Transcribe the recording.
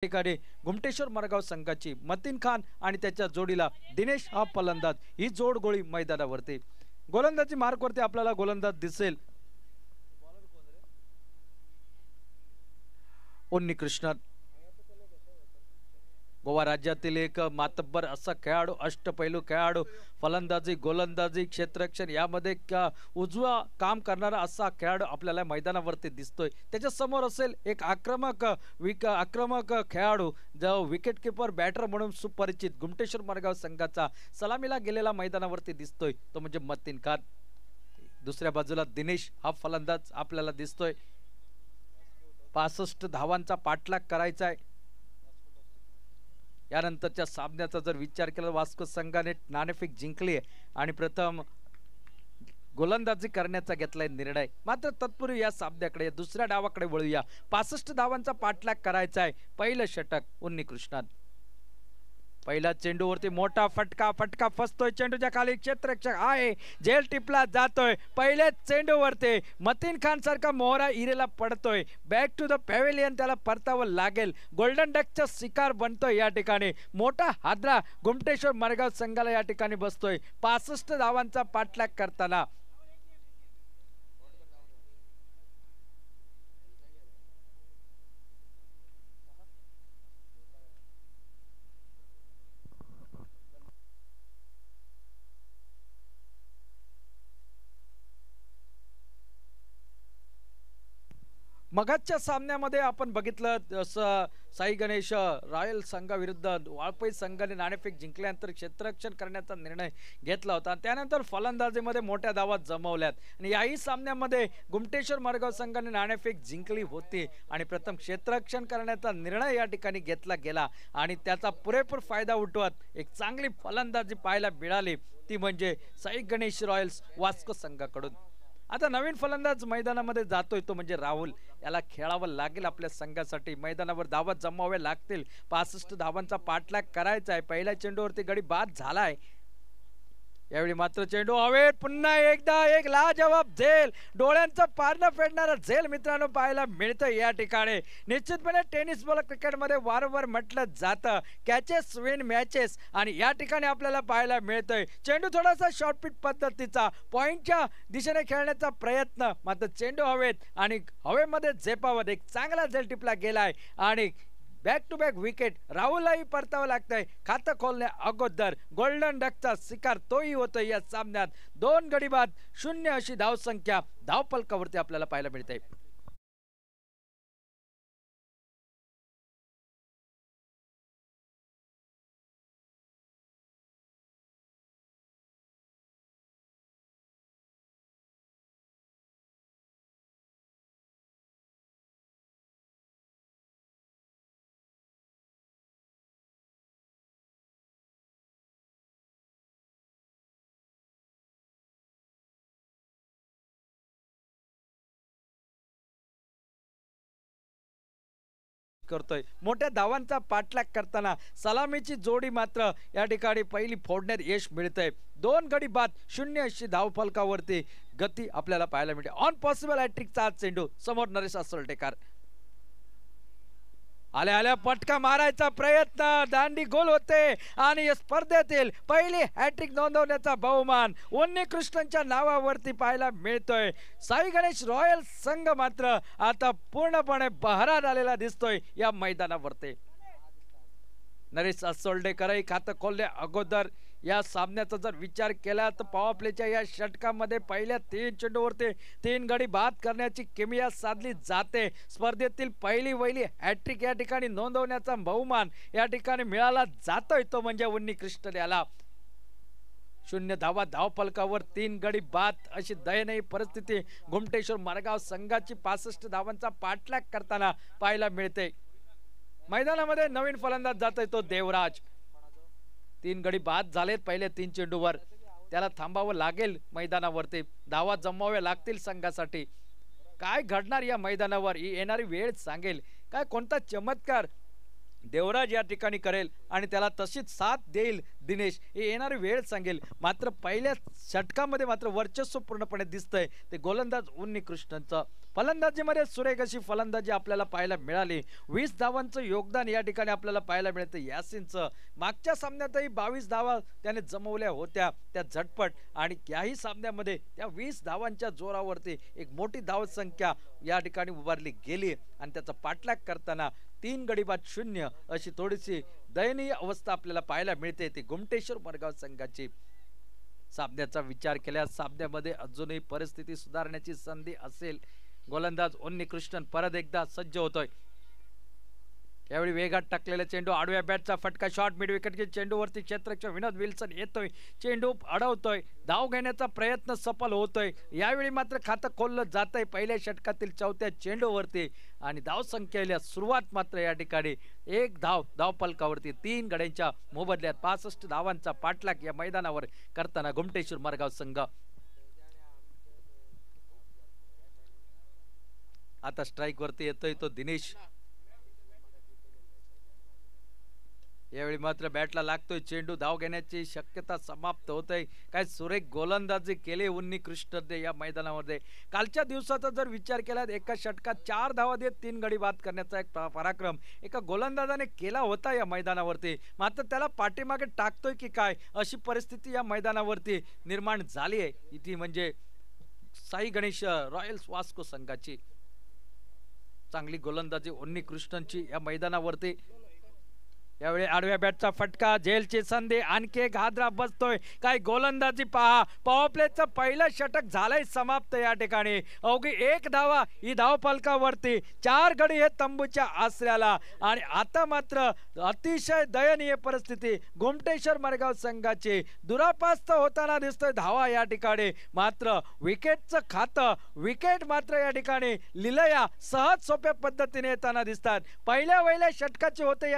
ठिकाणी घुमटेश्वर मरगाव संघाची मतीन खान आणि त्याच्या जोडीला दिनेश हा फलंदाज ही जोड गोळी मैदानावरती गोलंदाजी मार्कवरती आपल्याला गोलंदाज दिसेल उन्नी कृष्णन गोवा राज्यातील एक मातब्बर असा खेळाडू अष्टपैलू खेळाडू फलंदाजी गोलंदाजी क्षेत्ररक्षण यामध्ये उजवा काम करणारा असा खेळाडू आपल्याला मैदानावरती दिसतोय। त्याच्या समोर असेल एक आक्रमक खेळाडू जो विकेट कीपर बॅटर म्हणून सुपरिचित घुमटेश्वर मरगाव संघाचा सलामीला गेलेला मैदानावरती दिसतोय तो म्हणजे मतीन खान। दुसऱ्या बाजूला दिनेश हा फलंदाज आपल्याला दिसतोय। 65 धावांचा पाठलाग करायचा आहे। यानंतरच्या सामन्याचा जर विचार केला वास्को संघाने नाणेफेक जिंकली आहे आणि प्रथम गोलंदाजी करण्याचा घेतलाय निर्णय। मात्र तत्पूर्वी या सामन्याकडे दुसऱ्या डावाकडे वळूया। 65 धावांचा पाठलाग करायचा आहे। पहिलं षटक उन्नी कृष्णन पहिला चेंडूवरती मोठा फटका फसतोय चेंडूच्या खाली क्षेत्ररक्षक आहे झेल टिपला जातोय। पहिले चेंडूवरती मतीन खान सारखा मोहरा इरेला पडतोय। बॅक टू द पॅव्हिलियन त्याला परतावं लागेल। गोल्डन डकचा शिकार बनतोय। या ठिकाणी मोठा हादरा घुमटेश्वर मरगाव संघाला या ठिकाणी बसतोय 65 धावांचा पाठलाग करताना। मगाच्या सामन्यामध्ये आपण बघितलं साई गणेश रॉयल संघाविरुद्ध वाळपई संघाने नाणेफेक जिंकल्यानंतर क्षेत्ररक्षण करण्याचा निर्णय घेतला होता। त्यानंतर फलंदाजीमध्ये मोठ्या धावा जमवल्यात आणि याही सामन्यामध्ये घुमटेश्वर मरगाव संघाने नाणेफेक जिंकली होती आणि प्रथम क्षेत्ररक्षण करण्याचा निर्णय या ठिकाणी घेतला गेला आणि त्याचा पुरेपूर फायदा उठवत एक चांगली फलंदाजी पाहायला मिळाली ती म्हणजे साई गणेश रॉयल्स वास्को संघाकडून। आता नवीन फलंदाज मैदानामध्ये जातोय तो म्हणजे राहुल। याला खेळावं लागेल आपल्या संघासाठी। मैदानावर धावा जमवाव्या लागतील। 65 धावांचा पाठलाग करायचा आहे। पहिल्या चेंडूवरती गडी बाद झालाय। यावेळी मात्र चेंडू हवेत पुन्हा एकदा एक लाजवाब झेल डोळ्यांचं पारणं फेडणारा झेल मित्रांनो पाहायला मिळतं या ठिकाणी। निश्चितपणे टेनिस बॉल क्रिकेटमध्ये वारंवार म्हटलं जातं कॅचेस विन मॅचेस आणि या ठिकाणी आपल्याला पाहायला मिळतंय चेंडू थोडासा शॉर्टपिच पद्धतीचा पॉइंटच्या दिशेने खेळण्याचा प्रयत्न मात्र चेंडू हवेत आणि हवेमध्ये झेपावत एक चांगला झेल टिपला गेलाय आणि बॅक टू बॅक विकेट राहुललाही परतावं लागतंय। खातं खोलण्या अगोदर गोल्डन डकचा शिकार तोही होतोय या सामन्यात। 2 गडी बाद 0 अशी धावसंख्या धावफलकावरती आपल्याला पाहायला मिळते। करतोय मोठ्या धावांचा पाठलाग करताना सलामीची जोडी मात्र या ठिकाणी पहिली फोडण्यात यश मिळतंय। 2 गडी बाद 0 अशी धावफलकावरती गती आपल्याला पाहायला मिळते। ऑन पॉसिबल हॅट्रिकचा चेंडू समोर नरेश असोलटेकर आल्या पटका मारायचा प्रयत्न दांडी गोल होते आणि या स्पर्धेतील पहिली हॅट्रिक नोंदवण्याचा बहुमान उन्नी कृष्णनच्या नावावरती पाहायला मिळतोय। साई गणेश रॉयल संघ मात्र आता पूर्णपणे बहरात आलेला दिसतोय या मैदानावरती। नरेश असोल्डेकरही खातं खोलल्या अगोदर या सामन्याचा जर विचार केला तर पॉवर प्लेच्या या षटकामध्ये पहिल्या 3 चेंडूवरती 3 गडी बाद करण्याची किमया साधली जाते। स्पर्धेतील पहिली हॅट्रिक या ठिकाणी नोंदवण्याचा बहुमान या ठिकाणी मिळाला जातोय तो म्हणजे उन्नी कृष्ण याला। 0 धावा धावफलकावर 3 गडी बाद अशी दयनीय परिस्थिती घुमटेश्वर मरगाव संघाची 65 धावांचा पाठलाग करताना पाहायला मिळते। मैदानामध्ये नवीन फलंदाज जातोय तो देवराज। 3 गडी बाद झालेत पहिल्या 3 चेंडूवर त्याला थांबावं लागेल। मैदानावरती धावा जमवाव्या लागतील संघासाठी। काय घडणार या मैदानावर ही येणारी वेळ सांगेल। काय कोणता चमत्कार देवराज या ठिकाणी करेल आणि त्याला तशीच साथ देईल दिनेश, हे येणारी वेळ सांगेल. मात्र पहिल्या षटकामध्ये मात्र वर्चस्व पूर्णपणे दिसतंय ते गोलंदाज उन्नी कृष्णनचं. फलंदाजीमध्ये सुरेख अशी फलंदाजी आपल्याला पाहायला मिळाली. 20 धावांचं योगदान या ठिकाणी आपल्याला पाहायला मिळतं यासिनचं. मागच्या सामन्यातही 22 धावा त्याने जमवल्या होत्या त्या झटपट, आणि याही सामन्यामध्ये त्या 20 धावांच्या जोरावरती एक मोठी धावसंख्या या ठिकाणी उभारली गेली आणि त्याचा पाठलाग करताना 3 गडी बाद 0 अशी थोडीशी दयनीय अवस्था आपल्याला पाहायला मिळते ती गोमटेश्वर मरगाव संघाची. सामन्याचा विचार केल्यास सामन्यामध्ये अजूनही परिस्थिती सुधारण्याची संधी असेल. गोलंदाज उन्नी कृष्णन परत एकदा सज्ज होतोय. यावेळी वेगात टाकलेला चेंडू, आडव्या बॅटचा फटका, शॉट मिड विकेट चेंडूवरती क्षेत्ररक्षक विनोद विल्सन येतोय, चेंडू अडवतोय, धाव घेण्याचा प्रयत्न सफल होतोय. यावेळी मात्र खातं खोललं जातंय पहिल्या षटकातील 4थ्या चेंडूवरती आणि धाव संख्येला सुरुवात मात्र या ठिकाणी एक धाव फलकावरती 3 गड्यांच्या मोबदल्यात 65 धावांचा पाठलाग या मैदानावर करताना गोमटेश्वर मरगाव संघ. आता स्ट्राइक वरती येतोय तो दिनेश. यावेळी मात्र बॅटला लागतोय चेंडू, धाव घेण्याची शक्यता समाप्त होते. काय सुरेख गोलंदाजी केले उन्नी कृष्णने या मैदानामध्ये. कालच्या दिवसाचा जर विचार केला एका षटकात 4 धावा देत 3 गडी बाद करण्याचा एक पराक्रम एका गोलंदाजाने केला होता या मैदानावरती. मात्र त्याला पाठीमागे टाकतोय की काय अशी परिस्थिती या मैदानावरती निर्माण झाली आहे. ती म्हणजे साई गणेश रॉयल्स वास्को संघाची. चांगली गोलंदाजी उन्नी कृष्णनची या मैदानावरती. यावेळी आडव्या बॅटचा फटका, झेलची संधी, आणखी एक हादरा बसतोय. काय गोलंदाजी पहा. पॉवर प्लेचं पहिलं षटक झालंय समाप्त या ठिकाणी. अवघी 1 धावा ही धाव फलकावरती, 4 गडी हे तंबूच्या आसऱ्याला. आणि आता मात्र अतिशय दयनीय परिस्थिती गोमटेश्वर मरगाव संघाची. दुरापास्त होताना दिसतोय धावा या ठिकाणी. मात्र विकेटचं खातं, विकेट मात्र या ठिकाणी लिलया सहज सोप्या पद्धतीने येताना दिसतात. पहिल्या षटकाचे होते